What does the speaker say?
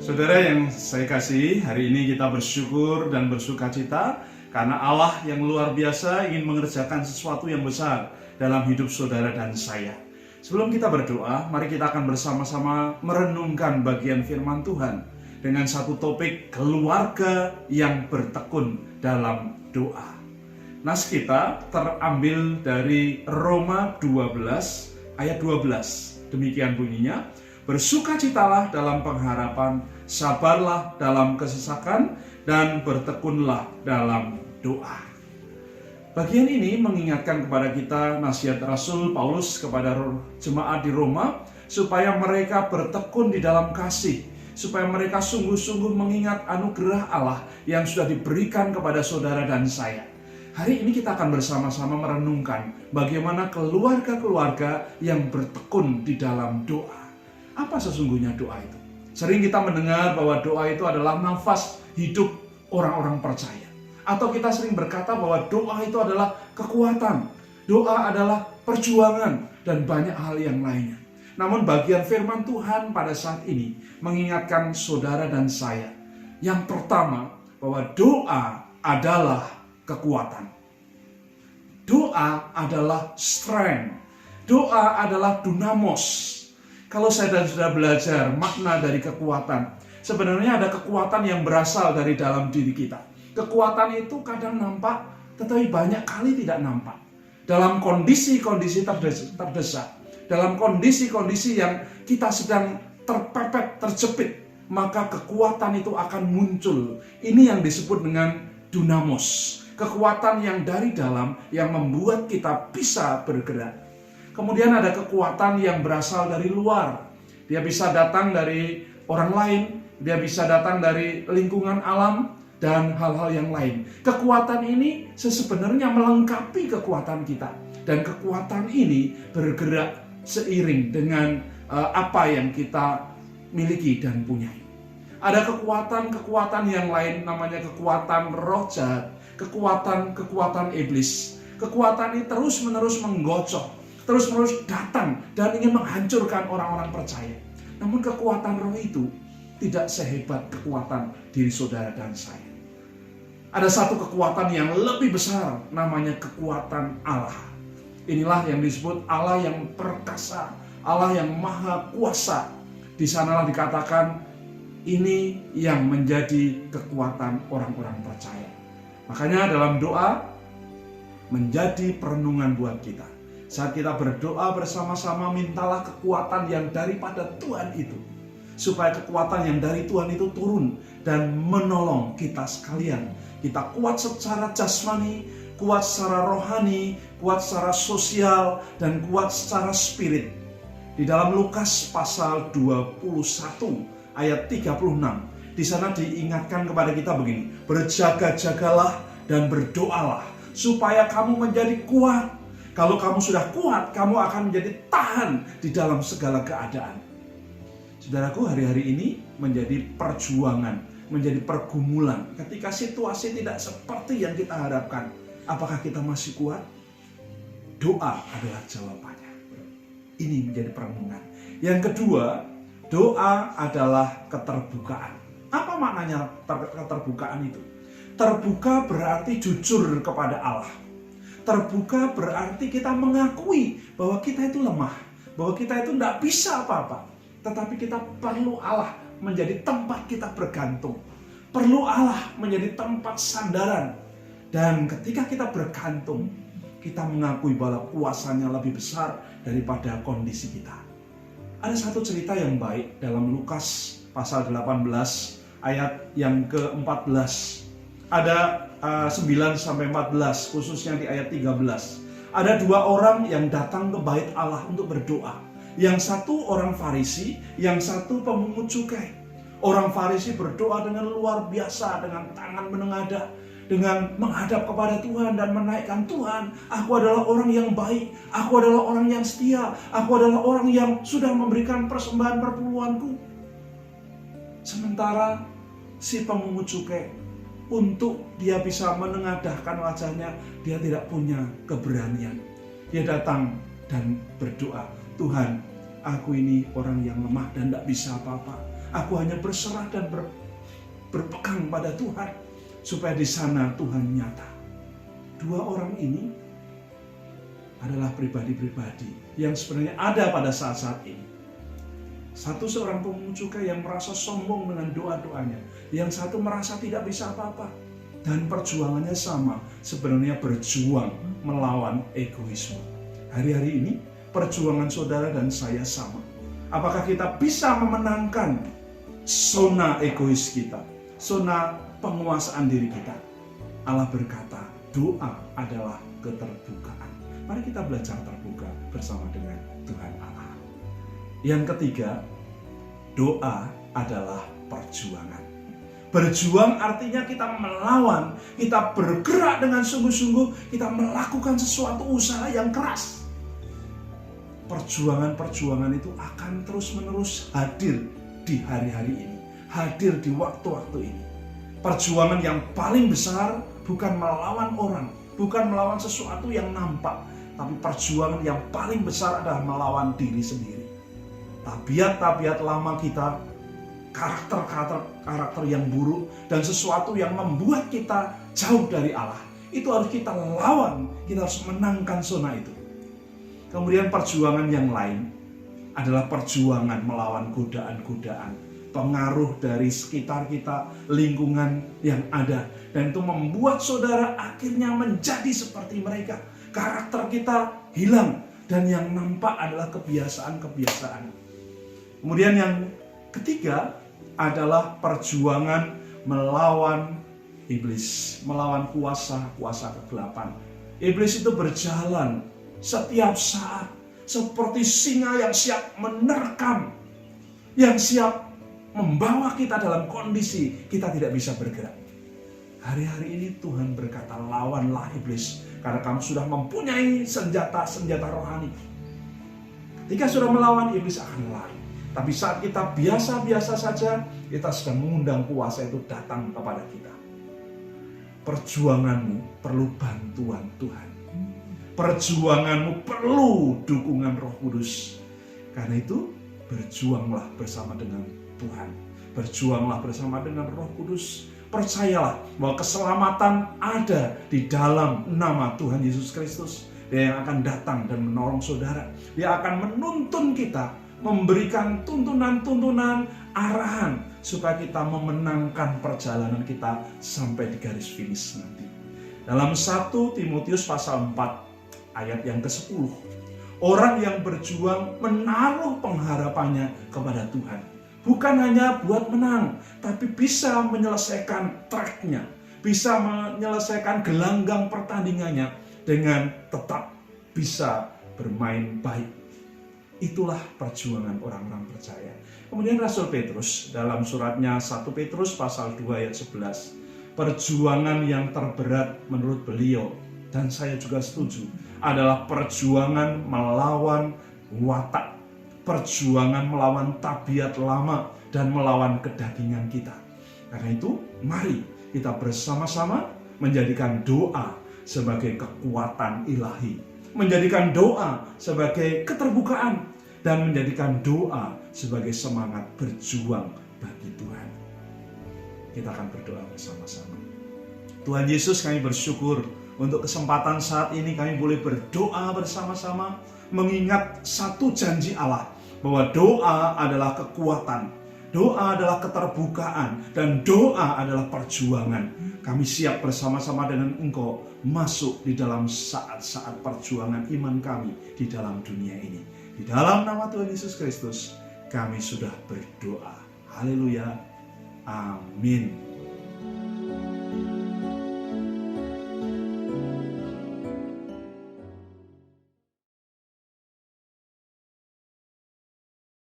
Saudara yang saya kasihi, hari ini kita bersyukur dan bersukacita karena Allah yang luar biasa ingin mengerjakan sesuatu yang besar dalam hidup saudara dan saya. Sebelum kita berdoa, mari kita akan bersama-sama merenungkan bagian firman Tuhan dengan satu topik keluarga yang bertekun dalam doa. Nas kita terambil dari Roma 12 ayat 12. Demikian bunyinya, bersukacitalah dalam pengharapan, sabarlah dalam kesesakan, dan bertekunlah dalam doa. Bagian ini mengingatkan kepada kita nasihat Rasul Paulus kepada jemaat di Roma, supaya mereka bertekun di dalam kasih, supaya mereka sungguh-sungguh mengingat anugerah Allah yang sudah diberikan kepada saudara dan saya. Hari ini kita akan bersama-sama merenungkan bagaimana keluarga-keluarga yang bertekun di dalam doa. Apa sesungguhnya doa itu? Sering kita mendengar bahwa doa itu adalah nafas hidup orang-orang percaya. Atau kita sering berkata bahwa doa itu adalah kekuatan, doa adalah perjuangan, dan banyak hal yang lainnya. Namun bagian firman Tuhan pada saat ini mengingatkan saudara dan saya. Yang pertama, bahwa doa adalah kekuatan. Doa adalah strength. Doa adalah dunamos. Kalau saya dan sudah belajar makna dari kekuatan, sebenarnya ada kekuatan yang berasal dari dalam diri kita. Kekuatan itu kadang nampak, tetapi banyak kali tidak nampak. Dalam kondisi-kondisi terdesak, dalam kondisi-kondisi yang kita sedang terpepet, terjepit, maka kekuatan itu akan muncul. Ini yang disebut dengan dunamos. Kekuatan yang dari dalam yang membuat kita bisa bergerak. Kemudian ada kekuatan yang berasal dari luar. Dia bisa datang dari orang lain, dia bisa datang dari lingkungan alam, dan hal-hal yang lain. Kekuatan ini sebenarnya melengkapi kekuatan kita. Dan kekuatan ini bergerak seiring dengan apa yang kita miliki dan punyai. Ada kekuatan-kekuatan yang lain, namanya kekuatan roh jahat, kekuatan iblis. Kekuatan ini terus-menerus menggocok, terus-menerus datang dan ingin menghancurkan orang-orang percaya. Namun kekuatan roh itu tidak sehebat kekuatan diri saudara dan saya. Ada satu kekuatan yang lebih besar, namanya kekuatan Allah. Inilah yang disebut Allah yang perkasa, Allah yang maha kuasa. Di sanalah dikatakan ini yang menjadi kekuatan orang-orang percaya. Makanya dalam doa menjadi perenungan buat kita. Saat kita berdoa bersama-sama, mintalah kekuatan yang daripada Tuhan itu. Supaya kekuatan yang dari Tuhan itu turun dan menolong kita sekalian. Kita kuat secara jasmani, kuat secara rohani, kuat secara sosial, dan kuat secara spirit. Di dalam Lukas pasal 21 ayat 36, di sana diingatkan kepada kita begini, berjaga-jagalah dan berdoalah supaya kamu menjadi kuat. Kalau kamu sudah kuat, kamu akan menjadi tahan di dalam segala keadaan. Saudaraku, hari-hari ini menjadi perjuangan, menjadi pergumulan. Ketika situasi tidak seperti yang kita harapkan, apakah kita masih kuat? Doa adalah jawabannya. Ini menjadi perenungan. Yang kedua, doa adalah keterbukaan. Apa maknanya keterbukaan itu? Terbuka berarti jujur kepada Allah. Terbuka berarti kita mengakui bahwa kita itu lemah, bahwa kita itu tidak bisa apa-apa. Tetapi kita perlu Allah menjadi tempat kita bergantung. Perlu Allah menjadi tempat sandaran. Dan ketika kita bergantung, kita mengakui bahwa kuasanya lebih besar daripada kondisi kita. Ada satu cerita yang baik dalam Lukas pasal 18 ayat yang ke-14. Ada 9-14, khususnya di ayat 13. Ada dua orang yang datang ke bait Allah untuk berdoa. Yang satu orang Farisi, yang satu pemungut cukai. Orang Farisi berdoa dengan luar biasa, dengan tangan menengadah, dengan menghadap kepada Tuhan dan menaikkan, Tuhan, aku adalah orang yang baik, aku adalah orang yang setia, aku adalah orang yang sudah memberikan persembahan perpuluhanku. Sementara si pemungut cukai, untuk dia bisa menengadahkan wajahnya, dia tidak punya keberanian. Dia datang dan berdoa, Tuhan, aku ini orang yang lemah dan tidak bisa apa-apa. Aku hanya berserah dan berpegang pada Tuhan, supaya di sana Tuhan nyata. Dua orang ini adalah pribadi-pribadi yang sebenarnya ada pada saat-saat ini. Satu seorang pemungut cukai yang merasa sombong dengan doa-doanya, yang satu merasa tidak bisa apa-apa. Dan perjuangannya sama, sebenarnya berjuang melawan egoisme. Hari-hari ini perjuangan saudara dan saya sama. Apakah kita bisa memenangkan zona egois kita, zona penguasaan diri kita? Allah berkata, doa adalah keterbukaan. Mari kita belajar terbuka bersama dengan Tuhan Allah. Yang ketiga, doa adalah perjuangan. Berjuang artinya kita melawan, kita bergerak dengan sungguh-sungguh, kita melakukan sesuatu usaha yang keras. Perjuangan-perjuangan itu akan terus-menerus hadir di hari-hari ini, hadir di waktu-waktu ini. Perjuangan yang paling besar bukan melawan orang, bukan melawan sesuatu yang nampak, tapi perjuangan yang paling besar adalah melawan diri sendiri. Tabiat-tabiat lama kita, karakter yang buruk, dan sesuatu yang membuat kita jauh dari Allah, itu harus kita lawan, kita harus menangkan zona itu. Kemudian perjuangan yang lain adalah perjuangan melawan godaan-godaan, pengaruh dari sekitar kita, lingkungan yang ada. Dan itu membuat saudara akhirnya menjadi seperti mereka. Karakter kita hilang, dan yang nampak adalah kebiasaan-kebiasaan. Kemudian yang ketiga adalah perjuangan melawan iblis, melawan kuasa-kuasa kegelapan. Iblis itu berjalan setiap saat seperti singa yang siap menerkam, yang siap membawa kita dalam kondisi kita tidak bisa bergerak. Hari-hari ini Tuhan berkata, lawanlah iblis, karena kamu sudah mempunyai senjata rohani. Ketika sudah melawan, iblis akan lari. Tapi saat kita biasa-biasa saja, kita sedang mengundang kuasa itu datang kepada kita. Perjuanganmu perlu bantuan Tuhan. Perjuanganmu perlu dukungan Roh Kudus. Karena itu, berjuanglah bersama dengan Tuhan. Berjuanglah bersama dengan Roh Kudus. Percayalah bahwa keselamatan ada di dalam nama Tuhan Yesus Kristus. Dia yang akan datang dan menolong saudara. Dia akan menuntun kita, memberikan tuntunan-tuntunan, arahan, supaya kita memenangkan perjalanan kita sampai di garis finish nanti. Dalam 1 Timotius pasal 4 ayat yang ke-10, orang yang berjuang menaruh pengharapannya kepada Tuhan. Bukan hanya buat menang, tapi bisa menyelesaikan tracknya, bisa menyelesaikan gelanggang pertandingannya dengan tetap bisa bermain baik. Itulah perjuangan orang-orang percaya. Kemudian Rasul Petrus dalam suratnya 1 Petrus pasal 2 ayat 11, perjuangan yang terberat menurut beliau, dan saya juga setuju, adalah perjuangan melawan watak, perjuangan melawan tabiat lama, dan melawan kedagingan kita. Karena itu, mari kita bersama-sama menjadikan doa sebagai kekuatan ilahi, menjadikan doa sebagai keterbukaan, dan menjadikan doa sebagai semangat berjuang bagi Tuhan. Kita akan berdoa bersama-sama. Tuhan Yesus, kami bersyukur untuk kesempatan saat ini kami boleh berdoa bersama-sama, mengingat satu janji Allah, bahwa doa adalah kekuatan, doa adalah keterbukaan, dan doa adalah perjuangan. Kami siap bersama-sama dengan Engkau masuk di dalam saat-saat perjuangan iman kami di dalam dunia ini. Di dalam nama Tuhan Yesus Kristus, kami sudah berdoa. Haleluya. Amin.